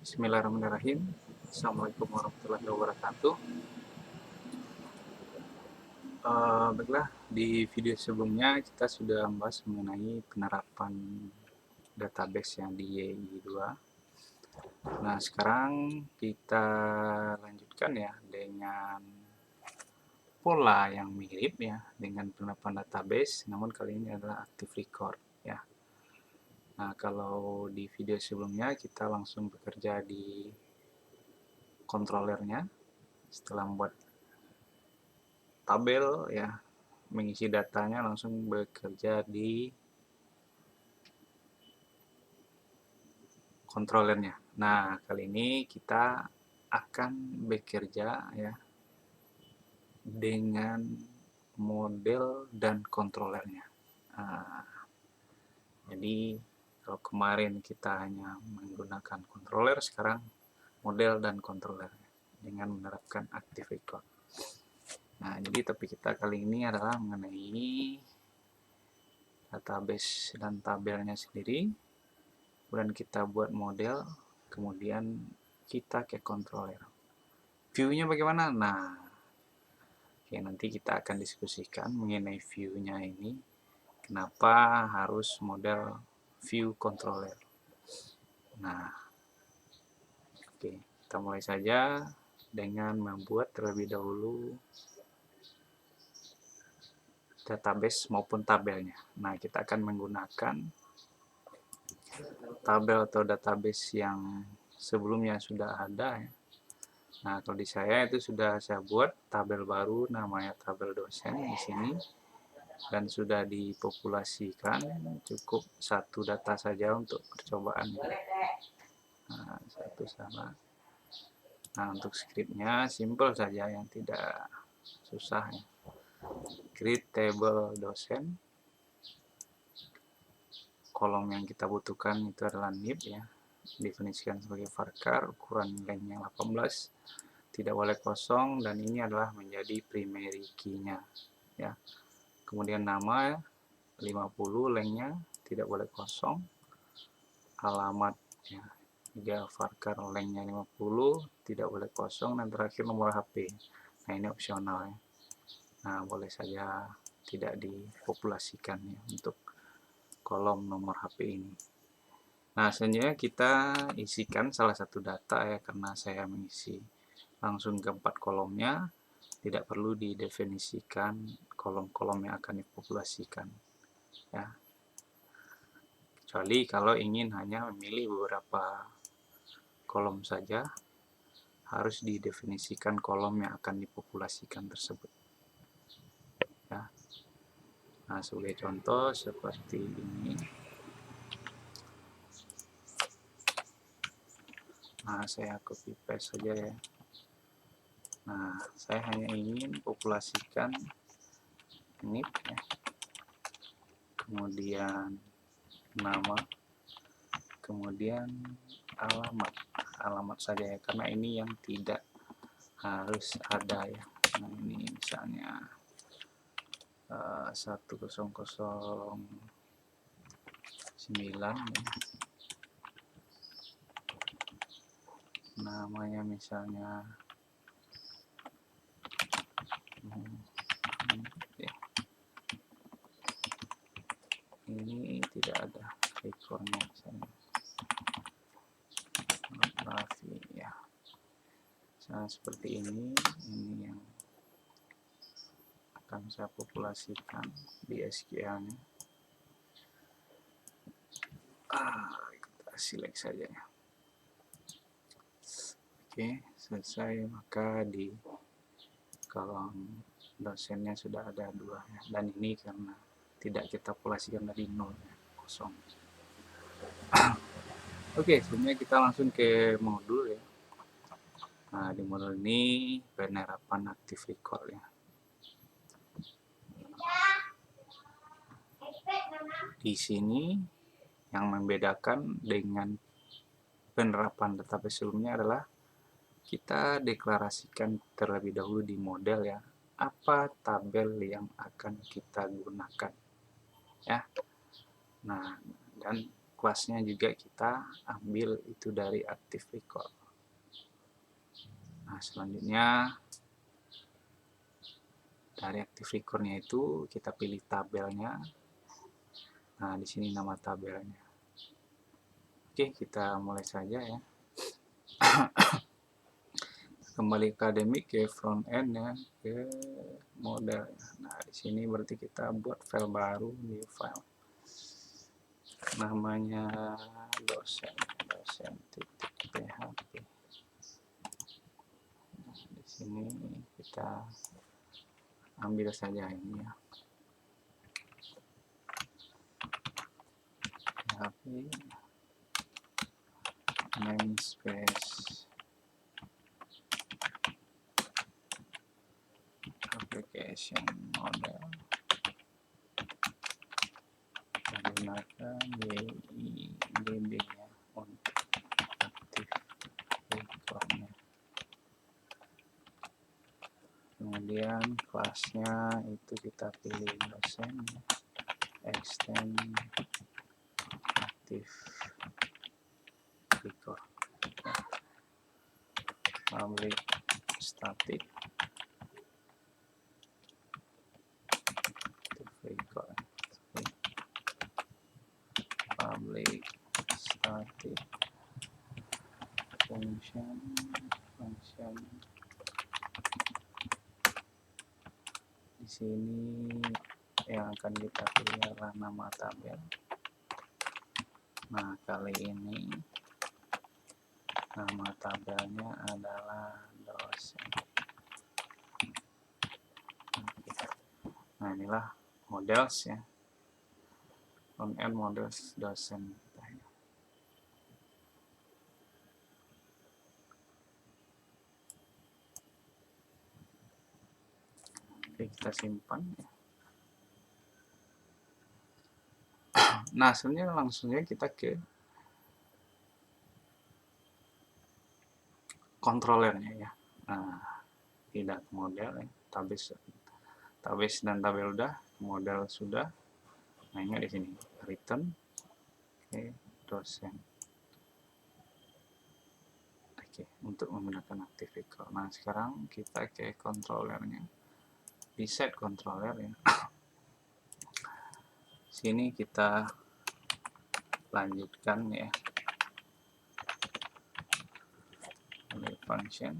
Bismillahirrahmanirrahim. Assalamualaikum warahmatullahi wabarakatuh. Baiklah, di video sebelumnya kita sudah membahas mengenai penerapan database yang di YI2. Nah, sekarang kita lanjutkan ya dengan pola yang mirip ya dengan penerapan database, namun kali ini adalah active record ya. Nah, kalau di video sebelumnya kita langsung bekerja di controllernya setelah membuat tabel ya, mengisi datanya langsung bekerja di controllernya. Nah, kali ini kita akan bekerja ya dengan model dan controllernya. Nah, jadi kalau kemarin kita hanya menggunakan controller, sekarang model dan controller dengan menerapkan active record. Nah, jadi topik kita kali ini adalah mengenai database dan tabelnya sendiri. Kemudian kita buat model, kemudian kita ke controller. View-nya bagaimana? Nah, oke, nanti kita akan diskusikan mengenai view-nya ini. Kenapa harus model view controller? Nah, oke, kita mulai saja dengan membuat terlebih dahulu database maupun tabelnya. Nah, kita akan menggunakan tabel atau database yang sebelumnya sudah ada ya. Nah, kalau di saya itu sudah saya buat tabel baru namanya tabel dosen di sini dan sudah dipopulasikan, cukup satu data saja untuk percobaan. Nah, satu sama. Nah, untuk scriptnya simple saja yang tidak susah ya. Create table dosen. Kolom yang kita butuhkan itu adalah nib ya. Definisikan sebagai varchar, ukuran nilainya 18. Tidak boleh kosong dan ini adalah menjadi primary key-nya ya. Kemudian nama 50, lengthnya tidak boleh kosong. Alamat ya, 3 varchar, lengthnya 50, tidak boleh kosong, dan terakhir nomor HP. Nah, ini opsional ya. Nah, boleh saja tidak dipopulasikan ya untuk kolom nomor HP ini. Nah, selanjutnya kita isikan salah satu data ya, karena saya mengisi langsung ke 4 kolomnya, tidak perlu didefinisikan kolom-kolom yang akan dipopulasikan ya. Kecuali kalau ingin hanya memilih beberapa kolom saja, harus didefinisikan kolom yang akan dipopulasikan tersebut ya. Nah, sebagai contoh seperti ini. Nah, saya copy paste saja ya. Nah, saya hanya ingin populasikan ini ya. Kemudian nama, kemudian alamat saja ya, karena ini yang tidak harus ada ya. Nah, ini misalnya 1009 ya. Namanya misalnya ya. Ini tidak ada rekornya misalnya Raffi ya. Misalnya seperti ini yang akan saya populasikan di SQL-nya. Kita select saja ya. Oke, selesai. Maka di kolom dosennya sudah ada 2 ya. Dan ini karena tidak kita populasikan dari 0 ya, kosong. Oke, sebelumnya kita langsung ke modul ya. Nah, di modul ini penerapan active record ya. Di sini yang membedakan dengan penerapan database sebelumnya adalah kita deklarasikan terlebih dahulu di model ya, apa tabel yang akan kita gunakan ya. Nah, dan kelasnya juga kita ambil itu dari active record. Nah, selanjutnya dari active record-nya itu kita pilih tabelnya. Nah, di sini nama tabelnya. Oke, kita mulai saja ya. Kembali ke akademik, ke front end ya, ke model. Nah, di sini berarti kita buat file baru, new file. Namanya dosen.php. Nah, di sini kita ambil saja ini ya. PHP namespace application model menggunakan YIDB ya untuk aktif record-nya. Kemudian kelasnya itu kita pilih dosen extend active record, public static active record, public static function di sini yang akan kita pilih adalah nama tabel. Nah, kali ini nama tabelnya adalah dosen. Nah, inilah models ya, front end models dosen. Oke, kita simpan ya. Nah, sebenarnya langsungnya kita ke kontrolernya ya. Nah, tidak model ya, tabes dan tabel udah, model sudah. Nah, ingat di sini return dosen. Oke, untuk menggunakan active record. Nah, sekarang kita ke kontrolernya. Di set controller ya. Sini kita lanjutkan ya. Function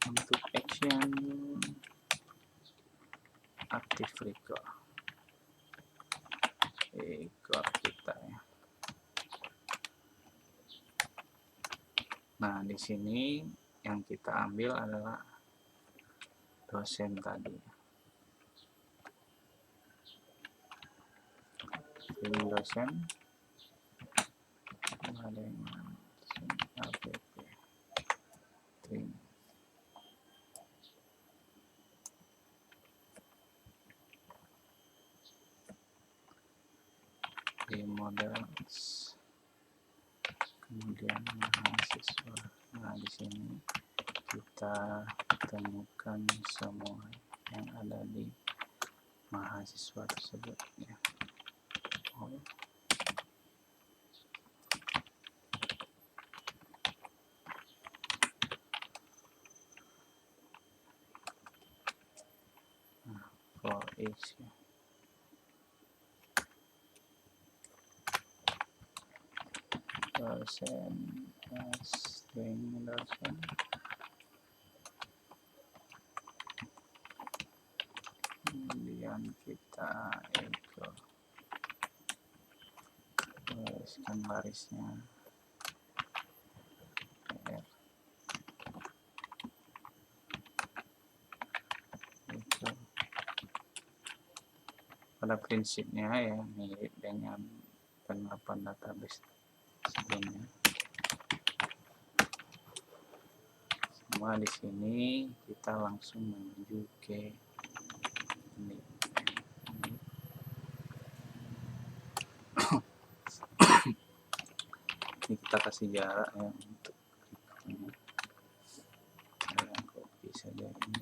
untuk action active record kita ya. Nah, di sini yang kita ambil adalah dosen tadi. Ini dosen ada yang app trim. Di models, kemudian mahasiswa. Nah, di sini kita temukan semua yang ada di mahasiswa tersebut ya. Nah, for each ya. Dosen string dosen kemudian kita echo tuliskan barisnya R echo. Pada prinsipnya ya mirip dengan penerapan database sebelumnya. Semua di sini kita langsung menuju ke ini. Ini kita kasih jarak ya untuk ini. Saya copy saja ini.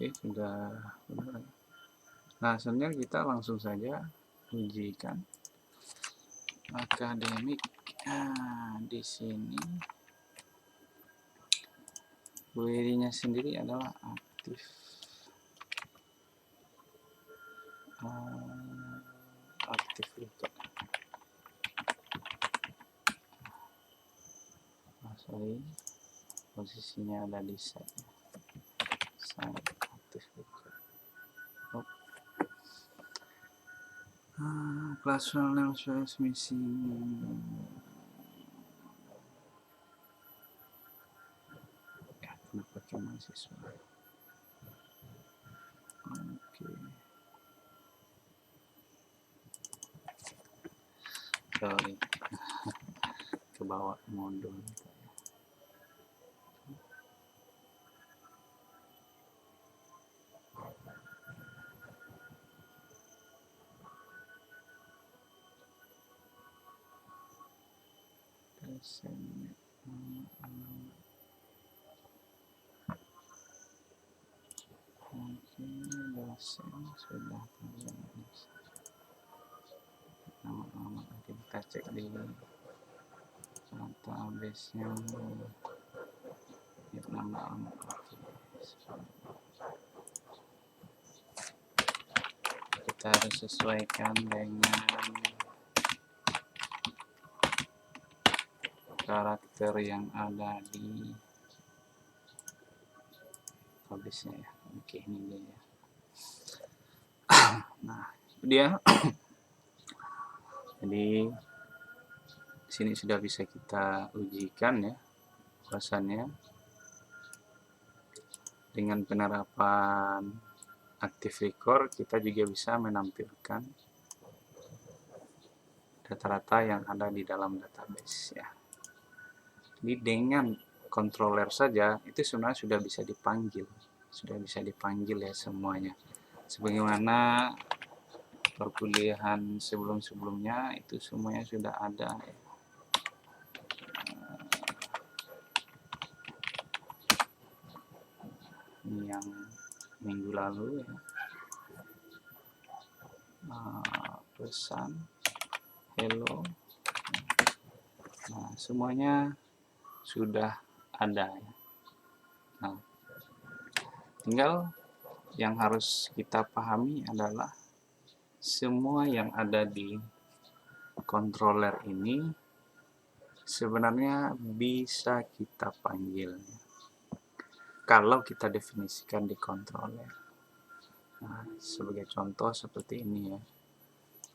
Oke, sudah benar. Nah, sebenarnya kita langsung saja ujikan akademik. Di sini query-nya sendiri adalah aktif record. Sorry, posisinya ada di site aktif record. Classroom name shows missing. Kenapa pakai mahasiswa? Oke. Sorry. Ke bawah modul. Dosen sudah nama-nama kita cek di database-nya. Nama kita harus sesuaikan dengan karakter yang ada di database-nya ya. Oke, ini dia. Nah, itu dia. Jadi sini sudah bisa kita ujikan ya bahwasannya dengan penerapan active record kita juga bisa menampilkan data-data yang ada di dalam database ya. Jadi dengan controller saja itu sebenarnya sudah bisa dipanggil ya semuanya. Sebagaimana perkuliahan sebelum-sebelumnya itu semuanya sudah ada ya. Ini yang minggu lalu ya. Pesan hello. Nah, semuanya sudah ada ya. Nah, tinggal yang harus kita pahami adalah semua yang ada di controller ini sebenarnya bisa kita panggil kalau kita definisikan di controller. Nah, sebagai contoh seperti ini ya,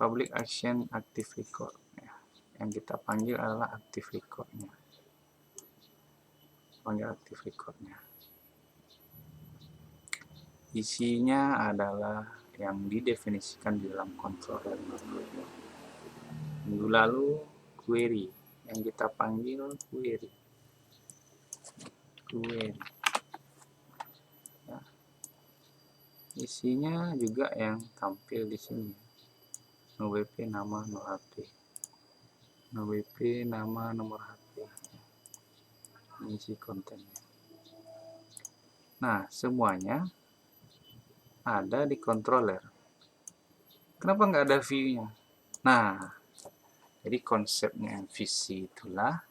public action active record ya. Yang kita panggil adalah active recordnya, panggil active recordnya. Isinya adalah yang didefinisikan di dalam controller. Minggu lalu query, yang kita panggil query. Ya. Isinya juga yang tampil di sini. No WP nama, no HP. No WP nama, nomor HP. Isi kontennya. Nah, semuanya ada di controller. Kenapa nggak ada view-nya? Nah, jadi konsepnya MVC itulah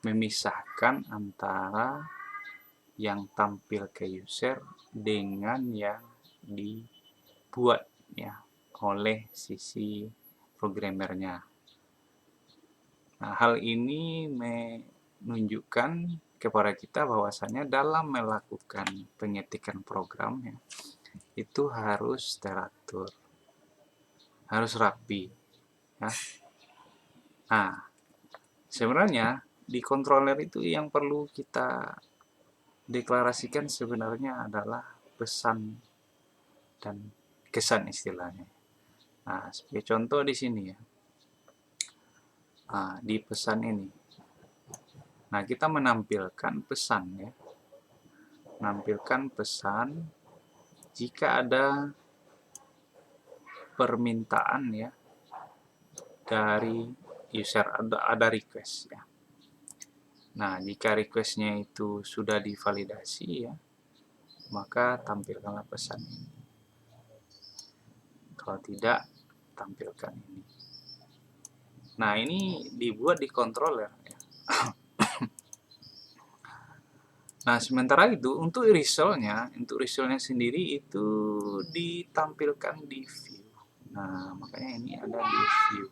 memisahkan antara yang tampil ke user dengan yang dibuat ya oleh sisi programmernya. Nah, hal ini menunjukkan kepada kita bahwasanya dalam melakukan pengetikan program ya, itu harus teratur, harus rapi ya. Nah, sebenarnya di controller itu yang perlu kita deklarasikan sebenarnya adalah pesan dan kesan istilahnya. Nah, sebagai contoh di sini ya, di pesan ini. Nah, kita menampilkan pesan ya, menampilkan pesan jika ada permintaan ya dari user, ada request ya. Nah, jika requestnya itu sudah divalidasi ya, maka tampilkanlah pesan ini. Kalau tidak, tampilkan ini. Nah, ini dibuat di controller ya. Nah, sementara itu untuk resultnya sendiri itu ditampilkan di view. Nah, makanya ini ada di view.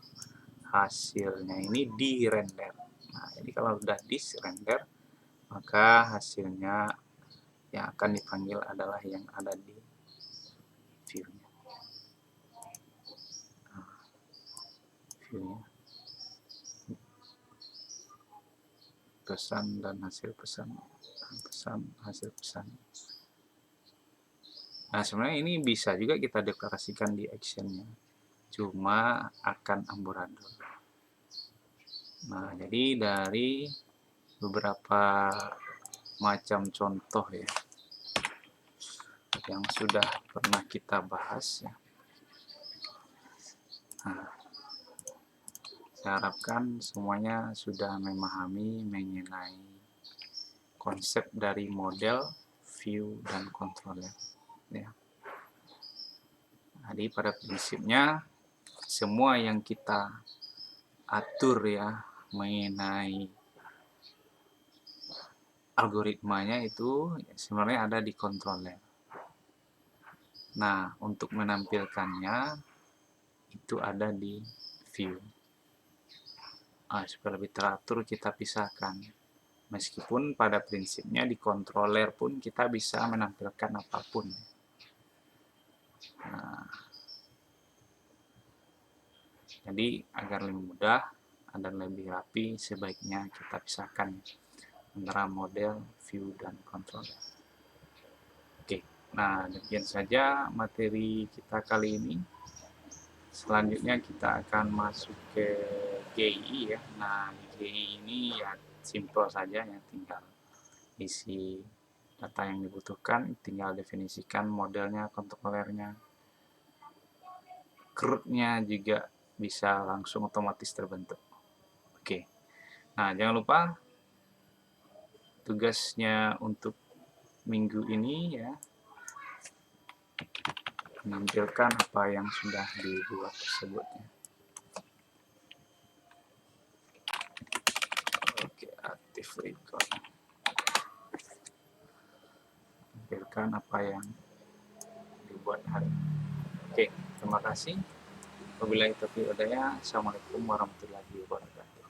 Hasilnya ini di render. Nah, jadi kalau sudah di render, maka hasilnya yang akan dipanggil adalah yang ada di view-nya. Nah, view-nya. Pesan dan hasil pesan. Pesan, hasil pesan. Nah, sebenarnya ini bisa juga kita deklarasikan di action-nya. Cuma akan amburadul. Nah, jadi dari beberapa macam contoh ya yang sudah pernah kita bahas ya. Nah, saya harapkan semuanya sudah memahami mengenai konsep dari model, view, dan controller ya. Jadi pada prinsipnya semua yang kita atur ya mengenai algoritmanya itu sebenarnya ada di controller. Nah, untuk menampilkannya itu ada di view. Supaya lebih teratur kita pisahkan. Meskipun pada prinsipnya di controller pun kita bisa menampilkan apapun. Nah, jadi agar lebih mudah dan lebih rapi, sebaiknya kita pisahkan antara model, view, dan controller. Oke, nah demikian saja materi kita kali ini. Selanjutnya kita akan masuk ke GI ya. Nah, di GI ini ya simple saja ya, tinggal isi data yang dibutuhkan, tinggal definisikan modelnya, kontrolernya, CRUD-nya juga bisa langsung otomatis terbentuk. Oke, nah jangan lupa tugasnya untuk minggu ini ya, menampilkan apa yang sudah dibuat tersebut ya. Oke, aktif record. Menampilkan apa yang dibuat hari ini. Oke, terima kasih. Wabillahi taufiq wal hidayah. Assalamualaikum warahmatullahi wabarakatuh.